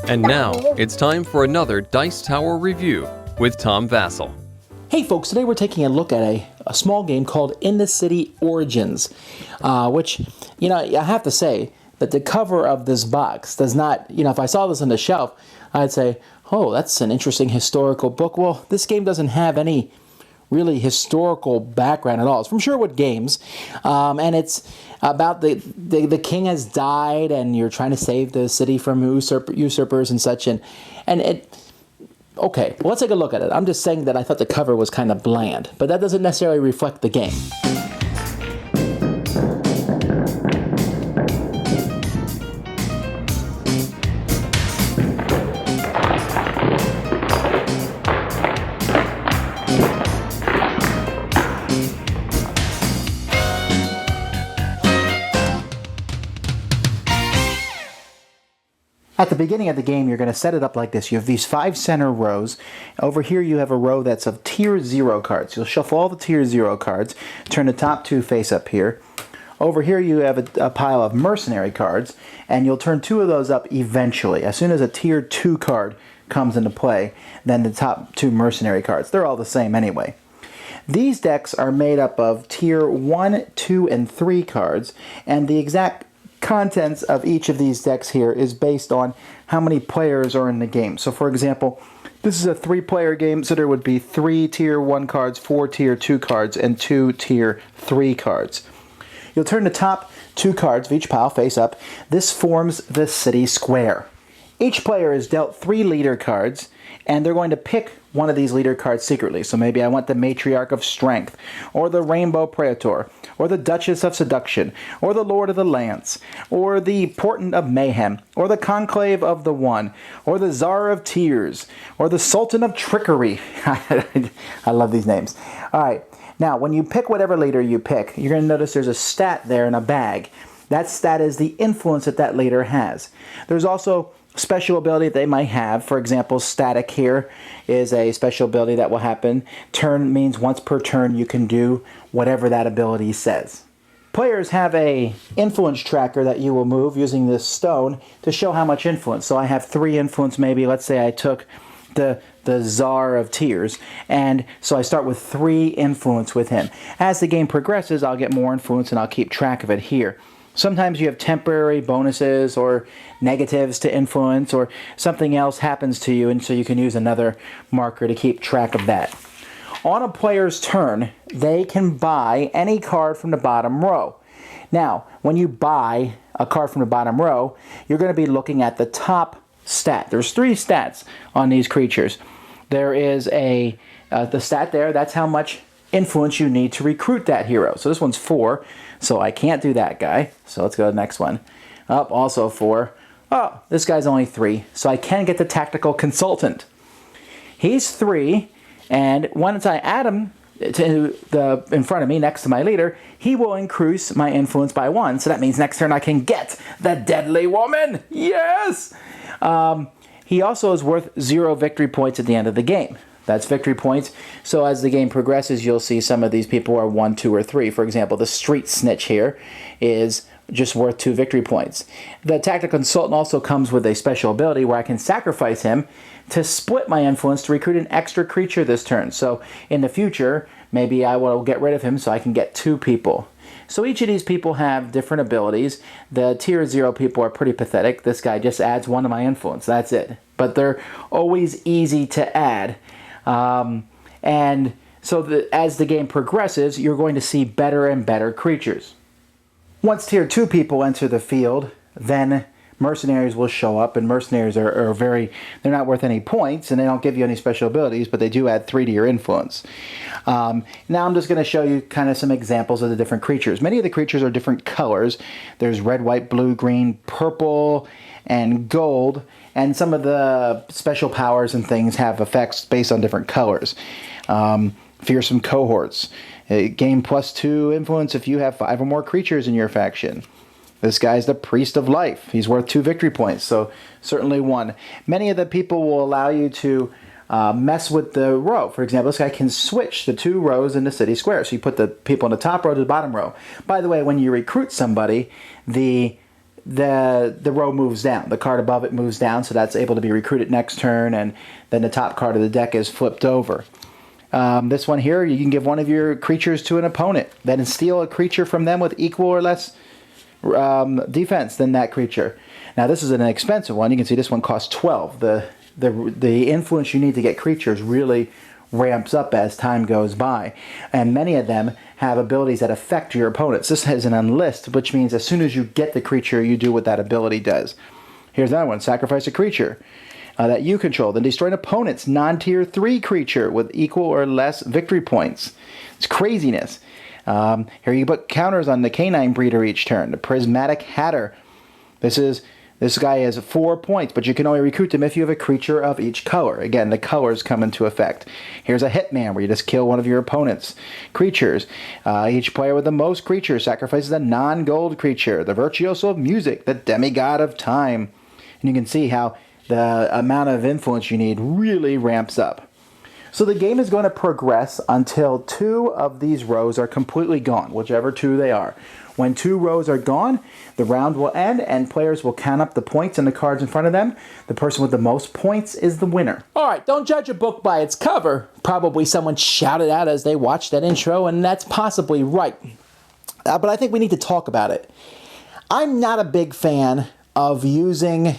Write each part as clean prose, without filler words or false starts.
And now, it's time for another Dice Tower review with Tom Vasel. Hey folks, today we're taking a look at a small game called In the City Origins, which, I have to say that the cover of this box does not, if I saw this on the shelf, I'd say, oh, that's an interesting historical book. Well, this game doesn't have any really historical background at all. It's from Sherwood Games, and it's about the king has died, and you're trying to save the city from usurpers and such, and it. Okay, well, let's take a look at it. I'm just saying that I thought the cover was kind of bland, but that doesn't necessarily reflect the game. At the beginning of the game, you're going to set it up like this. You have these 5 center rows. Over here, you have a row that's of Tier 0 cards. You'll shuffle all the Tier 0 cards, turn the top 2 face up here. Over here, you have a pile of Mercenary cards, and you'll turn 2 of those up eventually. As soon as a Tier 2 card comes into play, then the top 2 Mercenary cards. They're all the same anyway. These decks are made up of Tier 1, 2, and 3 cards, and the exact contents of each of these decks here is based on how many players are in the game. So for example, this is a 3-player game, so there would be 3 Tier 1 cards, 4 Tier 2 cards, and 2 Tier 3 cards. You'll turn the top 2 cards of each pile face up. This forms the city square. Each player is dealt 3 leader cards, and they're going to pick one of these leader cards secretly. So maybe I want the Matriarch of Strength, or the Rainbow Praetor, or the Duchess of Seduction, or the Lord of the Lance, or the Portent of Mayhem, or the Conclave of the One, or the Tsar of Tears, or the Sultan of Trickery. I love these names. All right, now when you pick whatever leader you pick, you're going to notice there's a stat there in a bag. That stat is the influence that leader has. There's also special ability that they might have. For example, static here is a special ability that will happen. Turn means once per turn you can do whatever that ability says. Players have a influence tracker that you will move using this stone to show how much influence. So I have 3 influence maybe. Let's say I took the Tsar of Tears, and so I start with 3 influence with him. As the game progresses, I'll get more influence and I'll keep track of it here. Sometimes you have temporary bonuses or negatives to influence, or something else happens to you, and so you can use another marker to keep track of that. On a player's turn, they can buy any card from the bottom row. Now, when you buy a card from the bottom row, you're going to be looking at the top stat. There's 3 stats on these creatures. There is the stat there, that's how much influence you need to recruit that hero. So this one's 4, so I can't do that guy. So let's go to the next one. Also 4. Oh, this guy's only 3, so I can get the Tactical Consultant. He's 3, and once I add him to in front of me, next to my leader, he will increase my influence by 1. So that means next turn I can get the Deadly Woman. Yes! He also is worth 0 victory points at the end of the game. That's victory points. So as the game progresses, you'll see some of these people are 1, 2, or 3. For example, the Street Snitch here is just worth 2 victory points. The Tactical Consultant also comes with a special ability where I can sacrifice him to split my influence to recruit an extra creature this turn. So in the future, maybe I will get rid of him so I can get 2 people. So each of these people have different abilities. The Tier 0 people are pretty pathetic. This guy just adds 1 to my influence. That's it. But they're always easy to add. And so as the game progresses, you're going to see better and better creatures. Once Tier 2 people enter the field, then mercenaries will show up, and mercenaries they're not worth any points, and they don't give you any special abilities, but they do add 3 to your influence. Now I'm just going to show you kind of some examples of the different creatures. Many of the creatures are different colors. There's red, white, blue, green, purple, and gold, and some of the special powers and things have effects based on different colors. Fearsome Cohorts. Gain +2 influence if you have 5 or more creatures in your faction. This guy's the Priest of Life. He's worth 2 victory points, so certainly 1. Many of the people will allow you to mess with the row. For example, this guy can switch the 2 rows in the city square. So you put the people in the top row to the bottom row. By the way, when you recruit somebody, the the row moves down. The card above it moves down, so that's able to be recruited next turn, and then the top card of the deck is flipped over. This one here, you can give one of your creatures to an opponent, then steal a creature from them with equal or less defense than that creature. Now this is an expensive one. You can see this one costs 12. The influence you need to get creatures really ramps up as time goes by, and many of them have abilities that affect your opponents. This has an unlist, which means as soon as you get the creature, you do what that ability does. Here's another one: sacrifice a creature that you control, then destroy an opponent's non-tier 3 creature with equal or less victory points. It's craziness. Here you put counters on the canine breeder each turn. The prismatic hatter. This guy has 4 points, but you can only recruit them if you have a creature of each color. Again, the colors come into effect. Here's a hitman where you just kill one of your opponent's creatures. Each player with the most creatures sacrifices a non-gold creature. The virtuoso of music, the demigod of time. And you can see how the amount of influence you need really ramps up. So the game is going to progress until 2 of these rows are completely gone, whichever 2 they are. When 2 rows are gone, the round will end and players will count up the points and the cards in front of them. The person with the most points is the winner. All right, don't judge a book by its cover. Probably someone shouted out as they watched that intro, and that's possibly right. But I think we need to talk about it. I'm not a big fan of using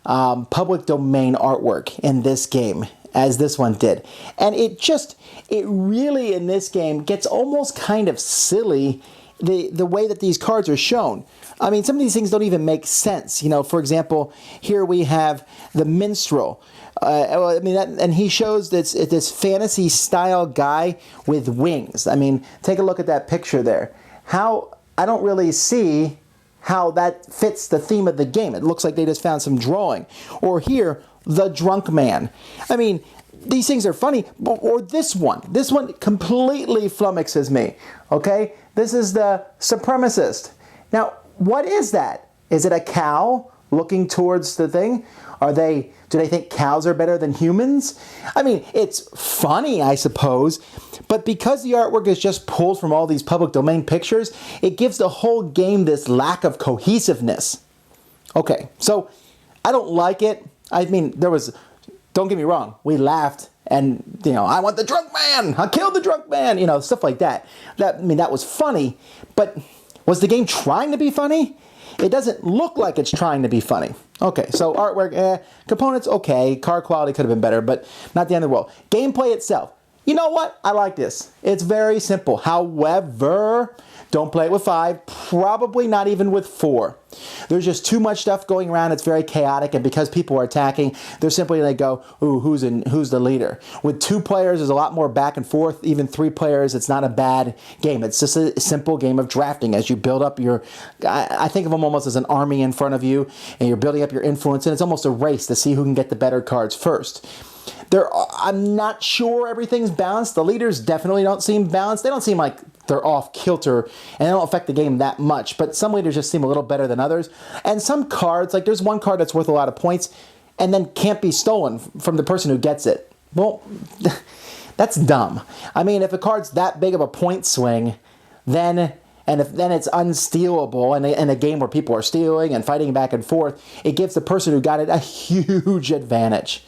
public domain artwork in this game, as this one did. And it really in this game gets almost kind of silly, the way that these cards are shown. I mean, some of these things don't even make sense. You know, for example, here we have the minstrel. And he shows this fantasy style guy with wings. I mean, take a look at that picture there. I don't really see how that fits the theme of the game. It looks like they just found some drawing. Or here, the drunk man. I mean, these things are funny. Or this one. This one completely flummoxes me. Okay? This is the supremacist. Now, what is that? Is it a cow looking towards the thing? Do they think cows are better than humans? I mean, it's funny, I suppose, but because the artwork is just pulled from all these public domain pictures, it gives the whole game this lack of cohesiveness. Okay, so I don't like it. I mean, don't get me wrong, we laughed and, I want the drunk man, I killed the drunk man, stuff like that. That was funny, but was the game trying to be funny? It doesn't look like it's trying to be funny. Okay, so artwork, components, okay. Card quality could have been better, but not the end of the world. Gameplay itself. You know what? I like this. It's very simple. However, don't play it with 5, probably not even with 4. There's just too much stuff going around. It's very chaotic, and because people are attacking, they're simply going to go, ooh, who's the leader? With 2 players, there's a lot more back and forth. Even 3 players, it's not a bad game. It's just a simple game of drafting as you build up I think of them almost as an army in front of you, and you're building up your influence, and it's almost a race to see who can get the better cards first. I'm not sure everything's balanced. The leaders definitely don't seem balanced. They don't seem like they're off kilter, and they don't affect the game that much. But some leaders just seem a little better than others. And some cards, like there's one card that's worth a lot of points and then can't be stolen from the person who gets it. Well, that's dumb. I mean, if a card's that big of a point swing, then it's unstealable in a game where people are stealing and fighting back and forth, it gives the person who got it a huge advantage.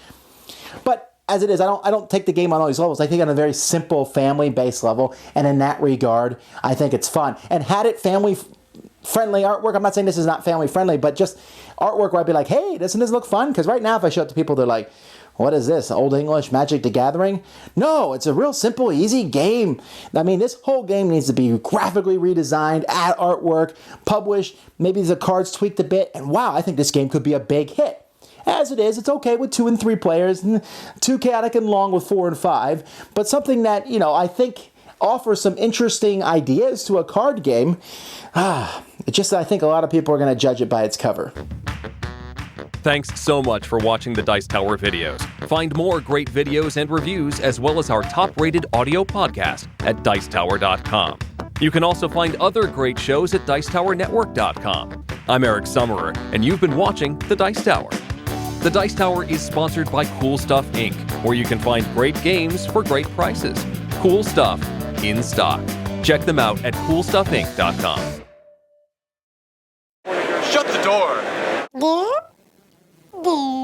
But as it is, I don't take the game on all these levels. I think on a very simple family-based level, and in that regard, I think it's fun. And had it family-friendly artwork, I'm not saying this is not family-friendly, but just artwork where I'd be like, hey, doesn't this look fun? Because right now, if I show it to people, they're like, what is this, Old English Magic the Gathering? No, it's a real simple, easy game. I mean, this whole game needs to be graphically redesigned, add artwork, published, maybe the cards tweaked a bit, and wow, I think this game could be a big hit. As it is, it's okay with 2 and 3 players, and too chaotic and long with 4 and 5, but something that, I think offers some interesting ideas to a card game. It's just that I think a lot of people are going to judge it by its cover. Thanks so much for watching the Dice Tower videos. Find more great videos and reviews, as well as our top-rated audio podcast at Dicetower.com. You can also find other great shows at DicetowerNetwork.com. I'm Eric Summerer, and you've been watching The Dice Tower. The Dice Tower is sponsored by Cool Stuff Inc., where you can find great games for great prices. Cool stuff in stock. Check them out at CoolStuffInc.com. Shut the door. Do, do.